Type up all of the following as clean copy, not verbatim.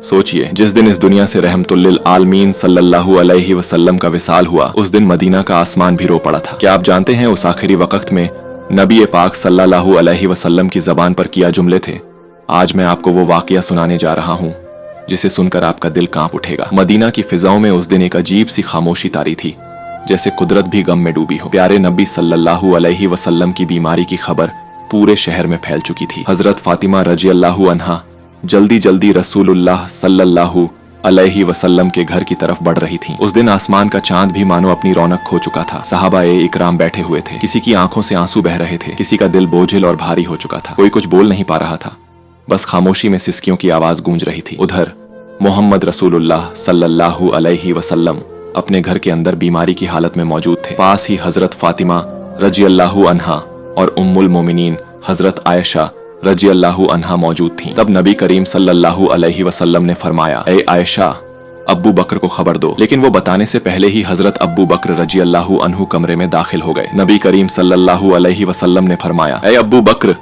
सोचिए, जिस दिन इस दुनिया से रहमतुल्लिल आलमीन सल्लल्लाहु अलैहि वसल्लम का विसाल हुआ, उस दिन मदीना का आसमान भी रो पड़ा था। क्या आप जानते हैं उस आखिरी वक्त में नबी पाक सल्लल्लाहु अलैहि वसल्लम की जबान पर क्या जुमले थे? आज मैं आपको वो वाकया सुनाने जा रहा हूँ जिसे सुनकर आपका दिल कांप उठेगा। मदीना की फिजाओं में उस दिन एक अजीब सी खामोशी तारी थी, जैसे कुदरत भी गम में डूबी हो। प्यारे नबी सल्लल्लाहु अलैहि वसल्लम की बीमारी की खबर पूरे शहर में फैल चुकी थी। हजरत फातिमा रजी अल्लाहु अन्हा जल्दी जल्दी रसूलुल्लाह सल्लल्लाहु अलैहि वसल्लम के घर की तरफ बढ़ रही थी। उस दिन आसमान का चांद भी मानो अपनी रौनक खो चुका था। सहाबाए इकराम बैठे हुए थे, किसी की आंखों से आंसू बह रहे थे, किसी का दिल बोझिल और भारी हो चुका था। कोई कुछ बोल नहीं पा रहा था, बस खामोशी में सिसकियों की आवाज गूंज रही थी। उधर मोहम्मद रसूलुल्लाह सल्लल्लाहु अलैहि वसल्लम अपने घर के अंदर बीमारी की हालत में मौजूद थे। पास ही हजरत फातिमा रजी अल्लाहु अन्हा और उम्मुल मोमिनीन हजरत आयशा रजी अल्लाहु अन्हा मौजूद थीं। तब नबी करीम सल्लल्लाहु अलैहि वसल्लम ने फरमाया, ए आयशा, अब्बू बकर को खबर दो। लेकिन वो बताने से पहले ही हजरत अब्बू बकर रजी अल्लाहु अन्हु कमरे में दाखिल हो गए। नबी करीम सल्लल्लाहु अलैहि वसल्लम ने फरमाया, ए अब्बू बकर,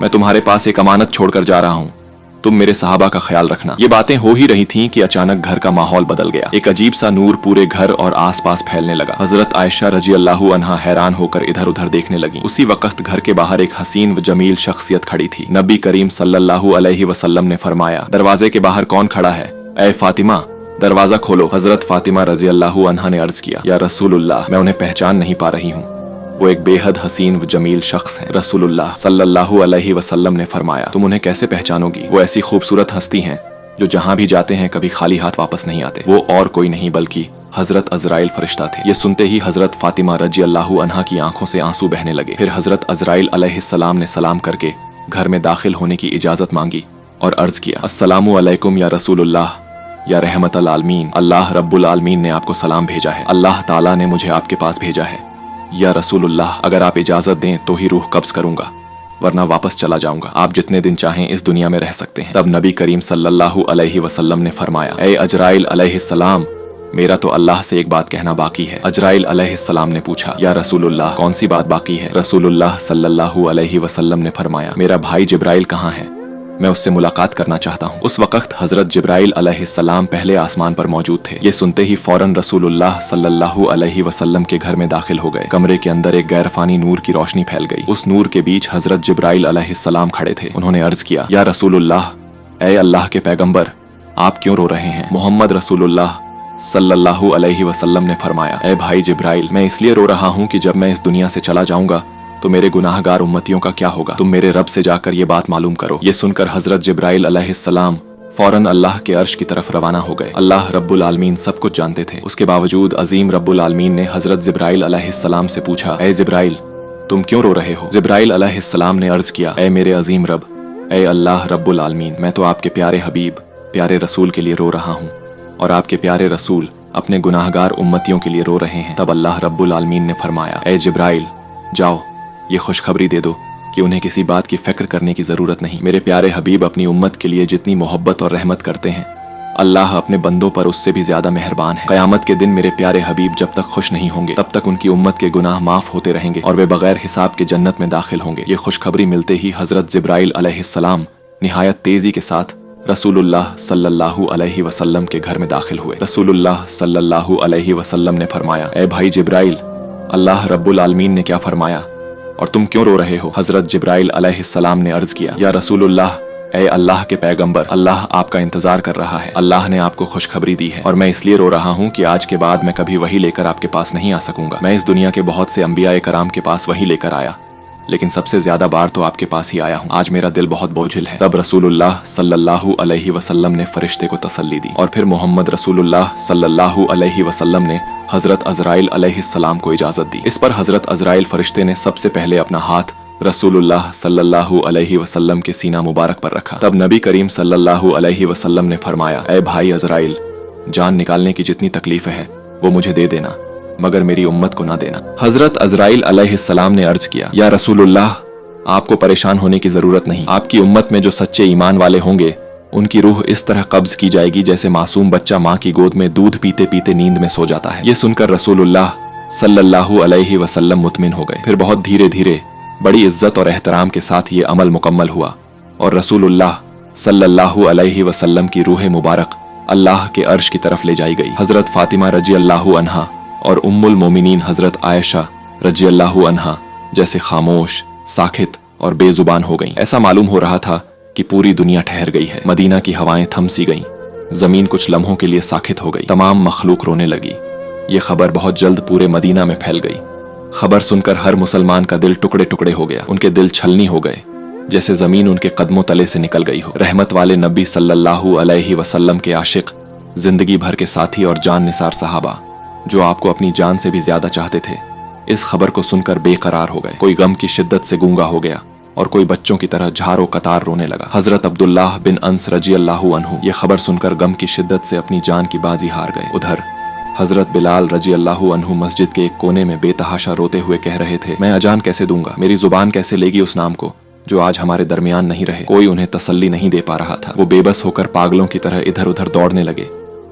मैं तुम्हारे पास एक अमानत छोड़कर जा रहा हूँ, तुम मेरे सहाबा का ख्याल रखना। ये बातें हो ही रही थीं कि अचानक घर का माहौल बदल गया। एक अजीब सा नूर पूरे घर और आसपास फैलने लगा। हजरत आयशा रजी अल्लाहु अन्हा हैरान होकर इधर उधर देखने लगी। उसी वक्त घर के बाहर एक हसीन व जमील शख्सियत खड़ी थी। नबी करीम सल्लल्लाहु अलैहि वसल्लम ने फरमाया, दरवाजे के बाहर कौन खड़ा है? ए फातिमा, दरवाजा खोलो। हजरत फातिमा रजी अल्लाहु अन्हा ने अर्ज किया, या रसूलुल्लाह, मैं उन्हें पहचान नहीं पा रही हूँ, वो एक बेहद हसीन व जमील शख्स है। रसूलुल्लाह सल्लल्लाहु अलैहि वसल्लम ने फरमाया, तुम उन्हें कैसे पहचानोगी? वो ऐसी खूबसूरत हस्ती हैं जो जहां भी जाते हैं कभी खाली हाथ वापस नहीं आते। वो और कोई नहीं बल्कि हजरत अजराइल फरिश्ता थे। ये सुनते ही हजरत फातिमा रजी अल्लाहु अन्हा की आंखों से आंसू बहने लगे। फिर हजरत अजराइल अलैहिस्सलाम ने सलाम करके घर में दाखिल होने की इजाजत मांगी और अर्ज किया, अस्सलामु अलैकुम या रसूलुल्लाह या रहमतल आलमीन, अल्लाह रब्बुल आलमीन ने आपको सलाम भेजा है। अल्लाह ताला ने मुझे आपके पास भेजा है। या रसूलुल्लाह, अगर आप इजाजत दें तो ही रूह कब्ज करूंगा, वरना वापस चला जाऊंगा। आप जितने दिन चाहें इस दुनिया में रह सकते हैं। तब नबी करीम सल्लल्लाहु अलैहि वसल्लम ने फरमाया, ए अजराइल अलैहिस्सलाम, मेरा तो अल्लाह से एक बात कहना बाकी है। अजराइल अलैहिस्सलाम ने पूछा, या रसूलुल्लाह, कौन सी बात बाकी है? रसूलुल्लाह सल्लल्लाहु अलैहि वसल्लम ने फरमाया, मेरा भाई जिब्राइल कहाँ है? मैं उससे मुलाकात करना चाहता हूँ। उस वक्त हजरत जिब्राइल अलैहिस्सलाम पहले आसमान पर मौजूद थे। ये सुनते ही फौरन रसूलुल्लाह सल्लल्लाहु अलैहि वसल्लम के घर में दाखिल हो गए। कमरे के अंदर एक गैरफानी नूर की रोशनी फैल गई। उस नूर के बीच हजरत जिब्राइल अलैहिस्सलाम खड़े थे। उन्होंने अर्ज किया, या रसूलुल्लाह, ए अल्लाह के पैगंबर, आप क्यों रो रहे हैं? मोहम्मद रसूलुल्लाह सल्लल्लाहु अलैहि वसल्लम ने फरमाया, ए भाई जिब्राइल, मैं इसलिए रो रहा हूँ कि जब मैं इस दुनिया से चला जाऊंगा तो मेरे गुनाहगार उम्मतियों का क्या होगा? तुम मेरे रब से जाकर ये बात मालूम करो। ये सुनकर हजरत जिब्राइल अलैहिस्सलाम फौरन अल्लाह के अर्श की तरफ रवाना हो गए। अल्लाह रब्बुल आलमीन सब कुछ जानते थे। उसके बावजूद अजीम रब्बुल आलमीन ने हजरत जिब्राइल अलैहिस्सलाम से पूछा, ए जिब्राइल, तुम क्यों रो रहे हो? जिब्राइल अलैहिस्सलाम ने अर्ज किया, ए मेरे अजीम रब, ए अल्लाह रब्बुल आलमीन, मैं तो आपके प्यारे हबीब प्यारे रसूल के लिए रो रहा हूँ और आपके प्यारे रसूल अपने गुनाहगार उम्मतियों के लिए रो रहे हैं। तब अल्लाह रब्बुल आलमीन ने फरमाया, ए जिब्राइल, जाओ ये खुशखबरी दे दो कि उन्हें किसी बात की फिक्र करने की जरूरत नहीं। मेरे प्यारे हबीब अपनी उम्मत के लिए जितनी मोहब्बत और रहमत करते हैं, अल्लाह अपने बंदों पर उससे भी ज्यादा मेहरबान है। कयामत के दिन मेरे प्यारे हबीब जब तक खुश नहीं होंगे तब तक उनकी उम्मत के गुनाह माफ होते रहेंगे और वे बगैर हिसाब के जन्नत में दाखिल होंगे। ये खुशखबरी मिलते ही हजरत जिब्राइल अलैहिस्सलाम निहायत तेजी के साथ रसूलुल्लाह सल्लल्लाहु अलैहि वसल्लम के घर में दाखिल हुए। रसूलुल्लाह सल्लल्लाहु अलैहि वसल्लम ने फरमाया, ए भाई जिब्राइल, अल्लाह रब्बुल आलमीन ने क्या फरमाया और तुम क्यों रो रहे हो? हजरत जिब्राइल अलैहिस्सलाम ने अर्ज किया, या रसूलुल्लाह, ए अल्लाह के पैगंबर, अल्लाह आपका इंतजार कर रहा है। अल्लाह ने आपको खुशखबरी दी है और मैं इसलिए रो रहा हूँ कि आज के बाद मैं कभी वही लेकर आपके पास नहीं आ सकूंगा। मैं इस दुनिया के बहुत से अंबिया कराम के पास वही लेकर आया, लेकिन सबसे ज्यादा बार तो आपके पास ही आया हूँ। आज मेरा दिल बहुत बोझिल है। तब रसूलुल्लाह सल्लल्लाहु अलैहि वसल्लम ने फरिश्ते को तसल्ली दी और फिर मोहम्मद रसूलुल्लाह सल्लल्लाहु अलैहि वसल्लम ने हजरत अजराइल अलैहिस्सलाम को इजाजत दी। इस पर हजरत अजराइल फरिश्ते ने सबसे पहले अपना हाथ रसूलुल्लाह सल्लल्लाहु अलैहि वसल्लम के सीना मुबारक पर रखा। तब नबी करीम सल्लल्लाहु अलैहि वसल्लम ने फरमाया, ए भाई अजराइल, जान निकालने की जितनी तकलीफ है वो मुझे दे देना, मगर मेरी उम्मत को ना देना। हजरत अजराइल अलैहिस्सलाम ने अर्ज किया, या रसूलुल्लाह, आपको परेशान होने की जरूरत नहीं। आपकी उम्मत में जो सच्चे ईमान वाले होंगे उनकी रूह इस तरह कब्ज की जाएगी जैसे मासूम बच्चा माँ की गोद में दूध पीते पीते नींद में सो जाता है। ये सुनकर रसूलुल्लाह सल्लल्लाहु अलैहि वसल्लम मुतमिन हो गए। फिर बहुत धीरे धीरे बड़ी इज्जत और एहतराम के साथ ये अमल मुकम्मल हुआ और रसूलुल्लाह सल्लल्लाहु अलैहि वसल्लम की रूह मुबारक अल्लाह के अर्श की तरफ ले जाई गई। हजरत फातिमा रजी अल्लाहु अन्हा और उम्मुल मोमिनीन हजरत आयशा रजी अल्लाहु अन्हा जैसे खामोश, साखित और बेजुबान हो गईं। ऐसा मालूम हो रहा था कि पूरी दुनिया ठहर गई है। मदीना की हवाएं थम सी गईं, जमीन कुछ लम्हों के लिए साखित हो गई, तमाम मखलूक रोने लगी। ये खबर बहुत जल्द पूरे मदीना में फैल गई। खबर सुनकर हर मुसलमान का दिल टुकड़े टुकड़े हो गया। उनके दिल छलनी हो गए, जैसे जमीन उनके कदमों तले से निकल गई हो। रहमत वाले नबी सल्लल्लाहु अलैहि वसल्लम के आशिक, जिंदगी भर के साथी और जान निसार सहाबा जो आपको अपनी जान से भी ज्यादा चाहते थे, इस खबर को सुनकर बेकरार हो गए। कोई गम की शिद्दत से गूंगा हो गया और कोई बच्चों की तरह झारो कतार रोने लगा। हजरत अब्दुल्लाह बिन अंस रजी अल्लाहु अन्हु ये खबर सुनकर गम की शिद्दत से अपनी जान की बाजी हार गए। उधर हजरत बिलाल रजी अल्लाहु अन्हु मस्जिद के एक कोने में बेतहाशा रोते हुए कह रहे थे, मैं अजान कैसे दूंगा, मेरी जुबान कैसे लेगी उस नाम को जो आज हमारे दरमियान नहीं रहे। कोई उन्हें तसल्ली नहीं दे पा रहा था। वो बेबस होकर पागलों की तरह इधर उधर दौड़ने लगे,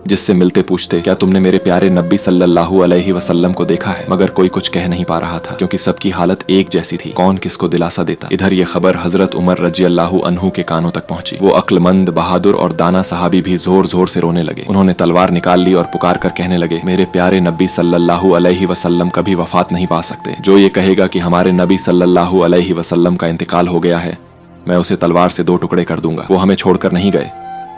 जिससे मिलते पूछते, क्या तुमने मेरे प्यारे नबी सल्लल्लाहु अलैहि वसल्लम को देखा है? मगर कोई कुछ कह नहीं पा रहा था, क्योंकि सबकी हालत एक जैसी थी। कौन किसको दिलासा देता। इधर ये खबर हजरत उमर रजी अल्लाहु अन्हु के कानों तक पहुंची। वो अक्लमंद, बहादुर और दाना सहाबी भी जोर जोर से रोने लगे। उन्होंने तलवार निकाल ली और पुकार कर कहने लगे, मेरे प्यारे नबी सल्लल्लाहु अलैहि वसल्लम कभी वफात नहीं पा सकते। जो ये कहेगा कि हमारे नबी सल्लल्लाहु अलैहि वसल्लम का इंतकाल हो गया है, मैं उसे तलवार से 2 टुकड़े कर दूंगा। वो हमें छोड़कर नहीं गए,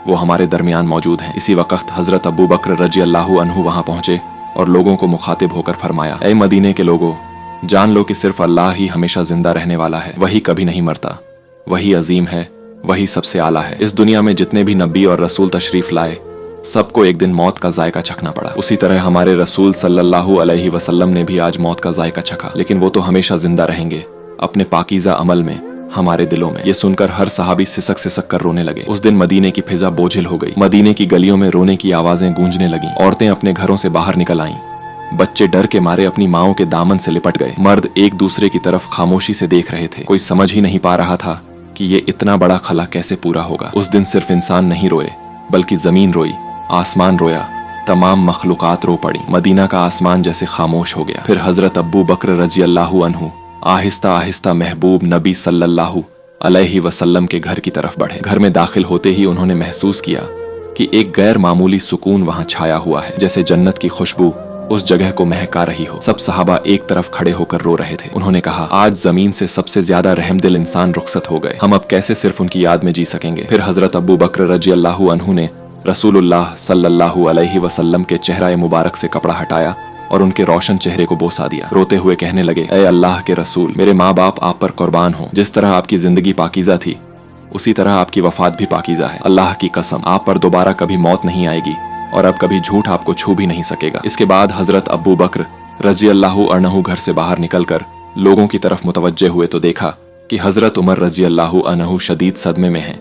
वो हमारे दरमियान मौजूद हैं। इसी वक्त हजरत अबू बकर रजी अल्लाहु अन्हु वहां पहुंचे और लोगों को मुखातिब होकर फरमाया, ऐ मदीने के लोगों, जान लो कि सिर्फ अल्लाह ही हमेशा जिंदा रहने वाला है। वही कभी नहीं मरता, वही अजीम है, वही सबसे आला है। इस दुनिया में जितने भी नबी और रसूल तशरीफ लाए, सबको एक दिन मौत का जायका चखना पड़ा। उसी तरह हमारे रसूल सल्लल्लाहु अलैहि वसल्लम ने भी आज मौत का जायका चखा, लेकिन वो तो हमेशा जिंदा रहेंगे अपने पाकीज़ा अमल में, हमारे दिलों में। ये सुनकर हर सहाबी सिसक सिसक कर रोने लगे। उस दिन मदीने की फिजा बोझिल हो गई। मदीने की गलियों में रोने की आवाजें गूंजने लगीं। औरतें अपने घरों से बाहर निकल आईं। बच्चे डर के मारे अपनी माओं के दामन से लिपट गए। मर्द एक दूसरे की तरफ खामोशी से देख रहे थे। कोई समझ ही नहीं पा रहा था कि ये इतना बड़ा खला कैसे पूरा होगा। उस दिन सिर्फ इंसान नहीं रोए, बल्कि जमीन रोई, आसमान रोया, तमाम मखलूकात रो पड़ी। मदीना का आसमान जैसे खामोश हो गया। फिर हजरत अब्बू बकर रजी अल्लाहु अन्हु आहिस्ता आहिस्ता महबूब नबी सल्लल्लाहु अलैहि वसल्लम के घर की तरफ बढ़े। घर में दाखिल होते ही उन्होंने महसूस किया कि एक गैर मामूली सुकून वहां छाया हुआ है, जैसे जन्नत की खुशबू उस जगह को महका रही हो। सब सहाबा एक तरफ खड़े होकर रो रहे थे। उन्होंने कहा, आज जमीन से सबसे ज्यादा रहमदिल इंसान रुखसत हो गए, हम अब कैसे सिर्फ उनकी याद में जी सकेंगे। फिर हजरत अब्बू बकर रजी अल्लाहु अन्हु ने रसूलुल्लाह सल्लल्लाहु अलैहि वसल्लम के चेहरा मुबारक से कपड़ा हटाया और उनके रोशन चेहरे को बोसा दिया। रोते हुए कहने लगे, ऐ अल्लाह के रसूल, मेरे माँ बाप आप पर कुर्बान हो। जिस तरह आपकी जिंदगी पाकीज़ा थी, उसी तरह आपकी वफात भी पाकीज़ा है। अल्लाह की कसम, आप पर दोबारा कभी मौत नहीं आएगी और अब कभी झूठ आपको छू भी नहीं सकेगा। इसके बाद हजरत अब्बू बकर रजी अल्लाहु अन्हु घर से बाहर निकलकर लोगों की तरफ मुतवज्जे हुए तो देखा कि हजरत उमर रजी अल्लाहु अन्हु शदीद सदमे में हैं,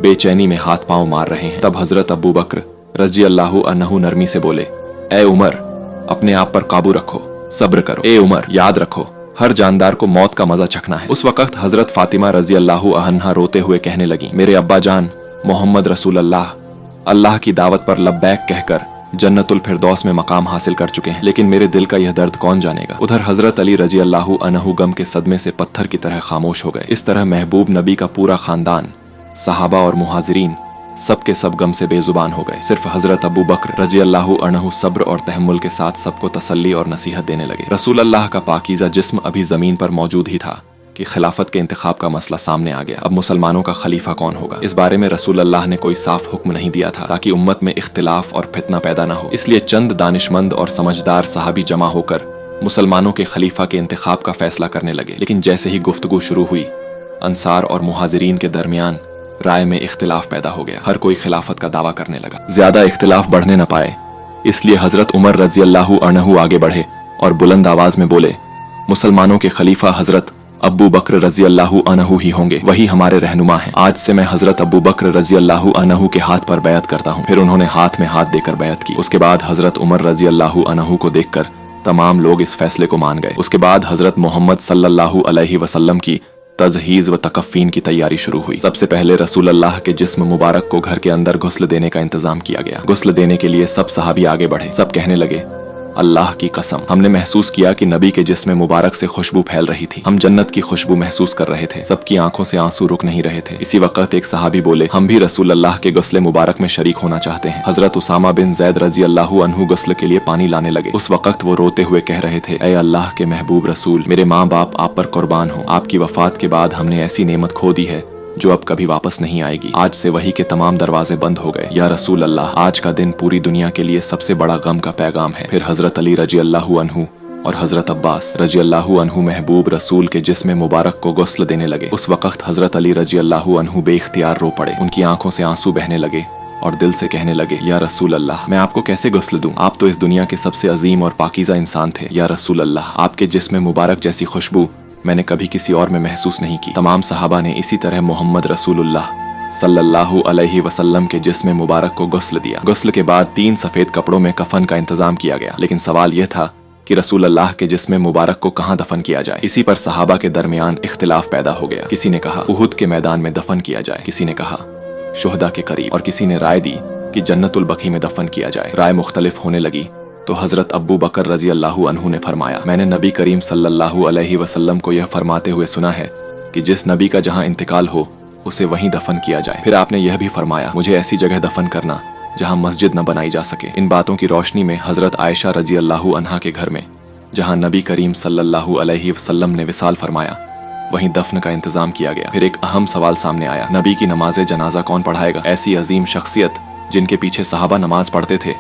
बेचैनी में हाथ पांव मार रहे हैं। तब हजरत अब्बू बकर रजी अल्लाहु अन्हु नरमी से बोले, ऐ उमर, अपने आप पर काबू रखो, सब्र करो। ए उमर, याद रखो, हर जानदार को मौत का मजा चखना है। उस वक्त हजरत फातिमा रजी अल्लाहु अन्हा रोते हुए कहने लगी, मेरे अब्बा जान मोहम्मद रसूल अल्लाह की दावत पर लब्बैक कहकर जन्नतुल फिरदौस में मकाम हासिल कर चुके हैं, लेकिन मेरे दिल का यह दर्द कौन जानेगा। उधर हजरत अली रजी अल्लाहु अन्हु गम के सदमे से पत्थर की तरह खामोश हो गए। इस तरह महबूब नबी का पूरा खानदान, सहाबा और मुहाजिरीन सब के सब गम से बेजुबान हो गए। सिर्फ हजरत अबू बकर रजी अल्लाहु अन्हु सब्र और तहम्मुल के साथ सबको तसल्ली और नसीहत देने लगे। रसूल अल्लाह का पाकीज़ा जिस्म अभी जमीन पर मौजूद ही था कि खिलाफत के इंतखाब का मसला सामने आ गया। अब मुसलमानों का खलीफा कौन होगा, इस बारे में रसूल अल्लाह ने कोई साफ हुक्म नहीं दिया था, ताकि उम्मत में इख्तिलाफ और फितना पैदा न हो। इसलिए चंद दानिशमंद और समझदार सहाबी जमा होकर मुसलमानों के खलीफा के इंतखाब का फैसला करने लगे। लेकिन जैसे ही गुफ्तगू शुरू हुई, अंसार और मुहाजिरीन के दरमियान राय में इख्तिलाफ पैदा हो गया। हर कोई खिलाफत का दावा करने लगा। ज्यादा इख्तिलाफ बढ़ने न पाए, इसलिए हजरत उमर रजी अल्लाहु अन्हु आगे बढ़े और बुलंद आवाज में बोले, मुसलमानों के खलीफा हजरत अब्बू बकर रजी अल्लाहु अन्हु ही होंगे, वही हमारे रहनुमा हैं। आज से मैं हजरत अब्बू बकर रजी अल्लाहु अन्हु के हाथ पर बैत करता हूँ। फिर उन्होंने हाथ में हाथ देकर बैत की। उसके बाद हजरत उमर रजी अल्लाहु अन्हु को देखकर तमाम लोग इस फैसले को मान गए। उसके बाद हजरत मोहम्मद सल्लल्लाहु अलैहि वसल्लम की तजहीज व तकफ़ीन की तैयारी शुरू हुई। सबसे पहले रसूल अल्लाह के जिस्म मुबारक को घर के अंदर गुस्ल देने का इंतजाम किया गया। गुस्ल देने के लिए सब सहाबी आगे बढ़े। सब कहने लगे, अल्लाह की कसम, हमने महसूस किया कि नबी के जिस्म मुबारक से खुशबू फैल रही थी। हम जन्नत की खुशबू महसूस कर रहे थे। सबकी आंखों से आंसू रुक नहीं रहे थे। इसी वक्त एक सहाबी बोले, हम भी रसूल अल्लाह के गुस्ल मुबारक में शरीक होना चाहते हैं। हजरत उसामा बिन जैद रजी अल्लाहु अन्हु गुस्ल के लिए पानी लाने लगे। उस वक्त वो रोते हुए कह रहे थे, ऐ अल्लाह के महबूब रसूल, मेरे माँ बाप आप पर कुर्बान हो। आपकी वफात के बाद हमने ऐसी नेमत खो दी है जो अब कभी वापस नहीं आएगी। आज से वही के तमाम दरवाजे बंद हो गए। या रसूल अल्लाह, आज का दिन पूरी दुनिया के लिए सबसे बड़ा गम का पैगाम है। फिर हजरत अली रजी अल्लाहु अन्हु और हजरत अब्बास रजी अल्लाहु अन्हु महबूब रसूल के जिस्म मुबारक को गुस्ल देने लगे। उस वक्त हजरत अली रजी अल्लाहु अन्हु बेइख्तियार रो पड़े। उनकी आंखों से आंसू बहने लगे और दिल से कहने लगे, या रसूल अल्लाह, मैं आपको कैसे गुस्ल दूं? आप तो इस दुनिया के सबसे अजीम और पाकीज़ा इंसान थे। या रसूल अल्लाह, आपके जिस्म मुबारक जैसी खुशबू मैंने कभी किसी और में महसूस नहीं की। तमाम सहाबा ने इसी तरह मोहम्मद रसूलुल्लाह सल्लल्लाहु अलैहि वसल्लम के जिस्म मुबारक को गुस्ल दिया। गुस्ल के बाद 3 सफेद कपड़ों में कफन का इंतजाम किया गया। लेकिन सवाल यह था कि रसूल अल्लाह के जिस्म मुबारक को कहाँ दफन किया जाए। इसी पर सहाबा के दरमियान इख्तिलाफ पैदा हो गया। किसी ने कहा उहुद के मैदान में दफन किया जाए, किसी ने कहा शुहदा के करीब, और किसी ने राय दी कि जन्नतुल बकी में दफन किया जाए। राय मुख्तलिफ होने लगी तो हजरत अब्बू बकर रजी अल्लाहु अन्हु ने फरमाया, मैंने नबी करीम सल्लल्लाहु अलैहि वसल्लम को यह फरमाते हुए सुना है कि जिस नबी का जहाँ इंतकाल हो उसे वहीं दफन किया जाए। फिर आपने यह भी फरमाया, मुझे ऐसी जगह दफन करना जहाँ मस्जिद न बनाई जा सके। इन बातों की रोशनी में हजरत आयशा रजी अल्लाहु अन्हा के घर में, जहाँ नबी करीम सल्लल्लाहु अलैहि वसल्लम ने विसाल फरमाया, वहीं दफन का इंतजाम किया गया। फिर एक अहम सवाल सामने आया, नबी की नमाज जनाजा कौन पढ़ाएगा? ऐसी अजीम शख्सियत जिनके पीछे सहाबा नमाज पढ़ते थे,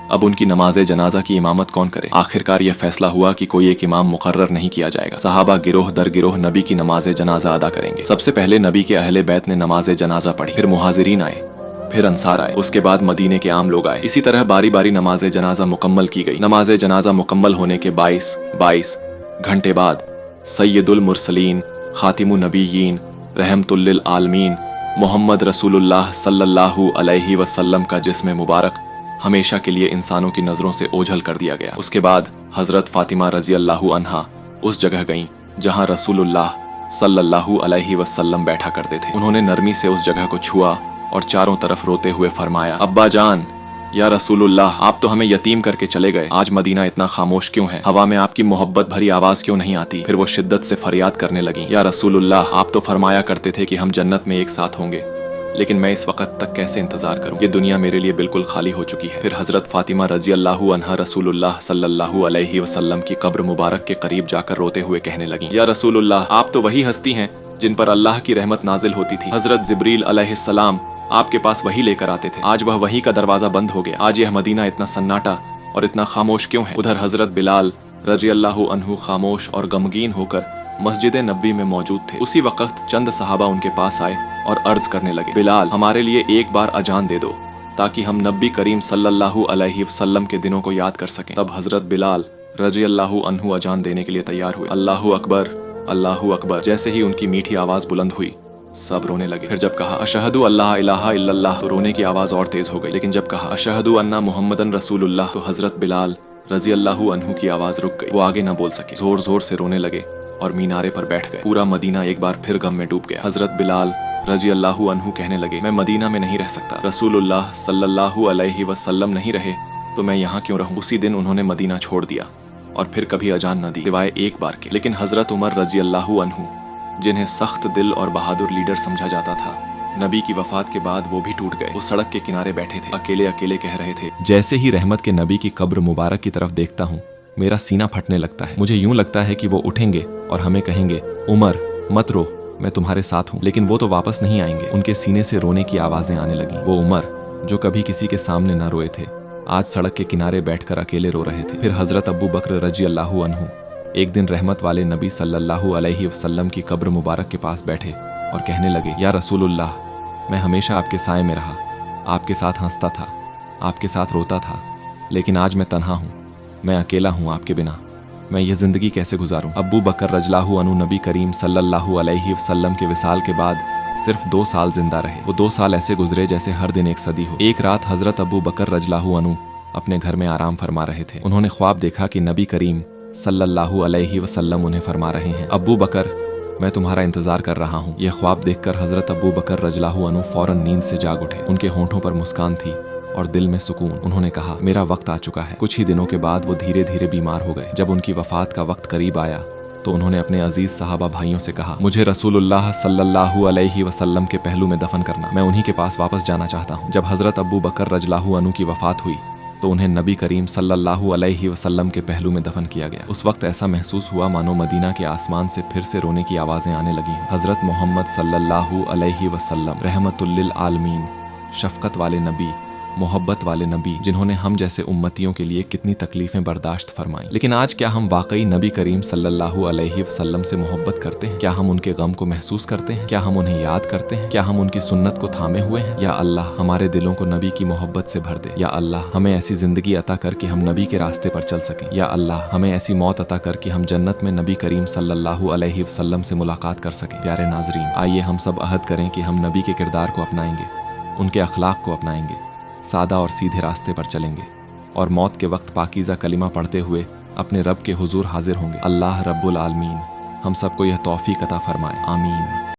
अब उनकी नमाज जनाजा की इमामत कौन करे? आखिरकार यह फैसला हुआ कि कोई एक इमाम मुकर्रर नहीं किया जाएगा। सहाबा गिरोह दर गिरोह नबी की नमाज जनाजा अदा करेंगे। सबसे पहले नबी के अहले बैत ने नमाज जनाजा पढ़ी, फिर मुहाजिरीन आए, फिर अंसार आए, उसके बाद मदीने के आम लोग आए। इसी तरह बारी बारी नमाज जनाजा मुकम्मल की गई। नमाज जनाजा मुकम्मल होने के 22 घंटे बाद सैयदुल मुरसलीन खातिमुन नबीयीन रहमतुल लिल आलमीन मोहम्मद रसूलुल्लाह सल्लल्लाहु अलैहि वसल्लम का जिस्म मुबारक हमेशा के लिए इंसानों की नजरों से ओझल कर दिया गया। उसके बाद हजरत फातिमा रजी अल्लाहु अन्हा उस जगह गईं जहां रसूलुल्लाह सल्लल्लाहु अलैहि वसल्लम बैठा करते थे। उन्होंने नरमी से उस जगह को छुआ और चारों तरफ रोते हुए फरमाया, अब्बा जान, या रसूलुल्लाह, आप तो हमें यतीम करके चले गए। आज मदीना इतना खामोश क्यों है? हवा में आपकी मोहब्बत भरी आवाज क्यों नहीं आती? फिर वो शिद्दत से फरियाद करने लगी, या रसूलुल्लाह, आप तो फरमाया करते थे कि हम जन्नत में एक साथ होंगे, लेकिन मैं इस वक्त तक कैसे इंतजार करूं? ये दुनिया मेरे लिए बिल्कुल खाली हो चुकी है। फिर हजरत फातिमा रजी अल्लाहु अन्हा रसूलुल्लाह सल्लल्लाहु अलैहि वसल्लम की कब्र मुबारक के करीब जाकर रोते हुए कहने लगी, या रसूलुल्लाह, आप तो वही हस्ती हैं जिन पर अल्लाह की रहमत नाजिल होती थी। हजरत जिब्रील अलैहिस्सलाम आपके पास वही लेकर आते थे। आज वह वही का दरवाजा बंद हो गया। आज यह मदीना इतना सन्नाटा और इतना खामोश क्यों है? उधर हजरत बिलाल रजी अल्लाहु अन्हु खामोश और गमगीन होकर मस्जिद नबवी में मौजूद थे। उसी वक्त चंद सहाबा उनके पास आए और अर्ज करने लगे, बिलाल, हमारे लिए एक बार अजान दे दो ताकि हम नबी करीम सल्लल्लाहु अलैहि वसल्लम के दिनों को याद कर सकें। तब हजरत बिलाल रजी अल्लाहु अन्हु अजान देने के लिए तैयार हुए। अल्लाहु अकबर, अल्लाहु अकबर। जैसे ही उनकी मीठी आवाज बुलंद हुई, सब रोने लगे। फिर जब कहा अशहदु अल्लाह इलाहा इल्लल्लाह, तो रोने की आवाज और तेज हो गई। लेकिन जब कहा अशहदु अन्ना मुहम्मदन रसूलुल्लाह, तो हजरत बिलाल रजी अल्लाहु अन्हु की आवाज रुक गई। वो आगे न बोल सके, जोर जोर से रोने लगे और मीनारे पर बैठ गए। पूरा मदीना एक बार फिर गम में डूब गया। हजरत बिलाल रजी अल्लाहु अन्हु कहने लगे, मैं मदीना में नहीं रह सकता। रसूलुल्लाह सल्लल्लाहु अलैहि वसल्लम नहीं रहे तो मैं यहाँ क्यों रहूं? उसी दिन उन्होंने मदीना छोड़ दिया और फिर कभी अजान न दी, सिवाय एक बार के। लेकिन हजरत उमर रजी अल्लाहु अन्हु, जिन्हें सख्त दिल और बहादुर लीडर समझा जाता था, नबी की वफात के बाद वो भी टूट गए। वो सड़क के किनारे बैठे थे, अकेले अकेले कह रहे थे, जैसे ही रहमत के नबी की कब्र मुबारक की तरफ देखता हूँ मेरा सीना फटने लगता है। मुझे यूं लगता है कि वो उठेंगे और हमें कहेंगे, उमर मत रो, मैं तुम्हारे साथ हूँ। लेकिन वो तो वापस नहीं आएंगे। उनके सीने से रोने की आवाजें आने लगी। वो उमर जो कभी किसी के सामने न रोए थे, आज सड़क के किनारे बैठकर अकेले रो रहे थे। फिर हजरत अबू बकर रजी अल्लाहु अन्हु एक दिन रहमत वाले नबी सल्लल्लाहु अलैहि वसल्लम की कब्र मुबारक के पास बैठे और कहने लगे, या रसूलुल्लाह, मैं हमेशा आपके साए में रहा, आपके साथ हंसता था, आपके साथ रोता था, लेकिन आज मैं तन्हा हूँ, मैं अकेला हूँ आपके बिना। मैं ये ज़िंदगी कैसे गुजारूँ? अबू बकर रजलाहु अन्हु नबी करीम सल्लल्लाहु अलैहि वसल्लम के विसाल के बाद सिर्फ 2 साल जिंदा रहे। वो 2 साल ऐसे गुजरे जैसे हर दिन एक सदी हो। एक रात हजरत अबू बकर रजलाहु अन्हु अपने घर में आराम फरमा रहे थे। उन्होंने ख्वाब देखा कि नबी करीम सल्लल्लाहु अलैहि वसल्लम उन्हें फरमा रहे हैं, अबू बकर, मैं तुम्हारा इंतजार कर रहा हूँ। यह ख्वाब देखकर हजरत अबू बकर रजलाहु अन्हु फौरन नींद से जाग उठे। उनके होंठों पर मुस्कान थी और दिल में सुकून। उन्होंने कहा, मेरा वक्त आ चुका है। कुछ ही दिनों के बाद वो धीरे धीरे बीमार हो गए। जब उनकी वफात का वक्त करीब आया तो उन्होंने अपने अजीज सहाबा भाइयों से कहा, मुझे रसूलुल्लाह सल्लल्लाहु अलैहि वसल्लम के पहलू में दफन करना, मैं उन्हीं के पास वापस जाना चाहता हूँ। जब हजरत अबू बकर रज़ियल्लाहु अन्हु की वफात हुई तो उन्हें नबी करीम सल्लल्लाहु अलैहि वसल्लम के पहलू में दफन किया गया। उस वक्त ऐसा महसूस हुआ मानो मदीना के आसमान से फिर से रोने की आवाज़ें आने लगी। हजरत मोहम्मद सल्लल्लाहु अलैहि वसल्लम रहमतुल लिल आलमीन, शफकत वाले नबी, मोहब्बत वाले नबी, जिन्होंने हम जैसे उम्मतियों के लिए कितनी तकलीफें बर्दाश्त फरमाई। लेकिन आज क्या हम वाकई नबी करीम सल्लल्लाहु अलैहि वसल्लम से मोहब्बत करते हैं? क्या हम उनके गम को महसूस करते हैं? क्या हम उन्हें याद करते हैं? क्या हम उनकी सुन्नत को थामे हुए हैं? या अल्लाह हमारे दिलों को नबी की मोहब्बत से भर दे। या अल्लाह हमें ऐसी जिंदगी अता कर कि हम नबी के रास्ते पर चल सकें। या अल्लाह हमें ऐसी मौत अता कर कि हम जन्नत में नबी करीम सल्लल्लाहु अलैहि वसल्लम से मुलाकात कर सकें। प्यारे नाजरीन, आइए हम सब अहद करें कि हम नबी के किरदार को अपनाएंगे, उनके अखलाक को अपनाएंगे, सादा और सीधे रास्ते पर चलेंगे और मौत के वक्त पाकीज़ा कलिमा पढ़ते हुए अपने रब के हुजूर हाजिर होंगे। अल्लाह रब्बुल आलमीन हम सबको यह तौफीक अता फरमाए, आमीन।